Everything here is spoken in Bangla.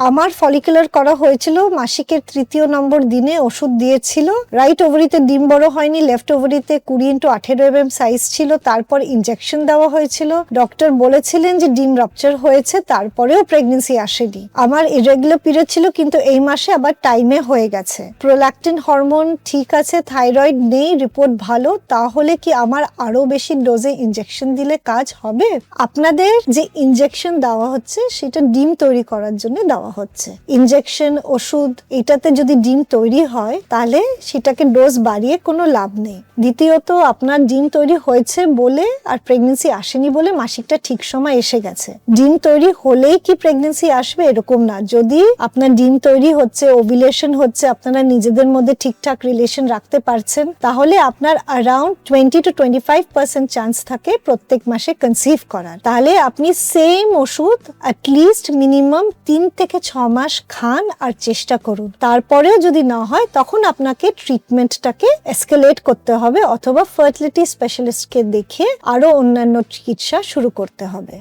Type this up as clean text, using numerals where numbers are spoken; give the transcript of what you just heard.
আমার ফলিকুলার করা হয়েছিল মাসিকের 3য় নম্বর দিনে, ওষুধ দিয়েছিল। রাইট ওভারিতে ডিম বড় হয়নি, লেফট ওভারিতে 20x18 mm সাইজ ছিল। তারপর ইনজেকশন দেওয়া হয়েছিল। ডক্টর বলেছিলেন যে ডিম রাপচার হয়েছে, তারপরেও প্রেগন্যান্সি আসেনি। আমার ইরেগুলার পিরিয়ড ছিল, কিন্তু এই মাসে আবার টাইমে হয়ে গেছে। প্রোল্যাকটিন হরমোন ঠিক আছে, থাইরয়েড নেই, রিপোর্ট ভালো। তাহলে কি আমার আরো বেশি ডোজে ইনজেকশন দিলে কাজ হবে? আপনাদের যে ইনজেকশন দেওয়া হচ্ছে সেটা ডিম তৈরি করার জন্য দেওয়া হচ্ছে। ইনজেকশন, ওষুধ, এটাতে যদি ডিম তৈরি হয় তাহলে সেটাকে ডোজ বাড়িয়ে কোনো লাভ নেই। দ্বিতীয়ত, আপনার ডিম তৈরি হয়েছে বলে আর প্রেগন্যান্সি আসেনি বলে মাসিকটা ঠিক সময় এসে গেছে। ডিম তৈরি হলেই কি প্রেগন্যান্সি আসবে এরকম না। যদি আপনার ডিম তৈরি হচ্ছে, ওভিলেশন হচ্ছে, আপনারা নিজেদের মধ্যে ঠিকঠাক রিলেশন রাখতে পারছেন, তাহলে আপনার অ্যারাউন্ড 20 to 25% চান্স থাকে প্রত্যেক মাসে কনসিভ করার। তাহলে আপনি সেম ওষুধ অ্যাটলিস্ট মিনিমাম 3 থেকে 6 মাস খান আর চেষ্টা করুন। তারপরেও যদি না হয় তখন আপনাকে ট্রিটমেন্টটাকে এসকেলেট করতে হবে, অথবা ফার্টিলিটি স্পেশালিস্টকে দেখে আরো অন্যান্য চিকিৎসা শুরু করতে হবে।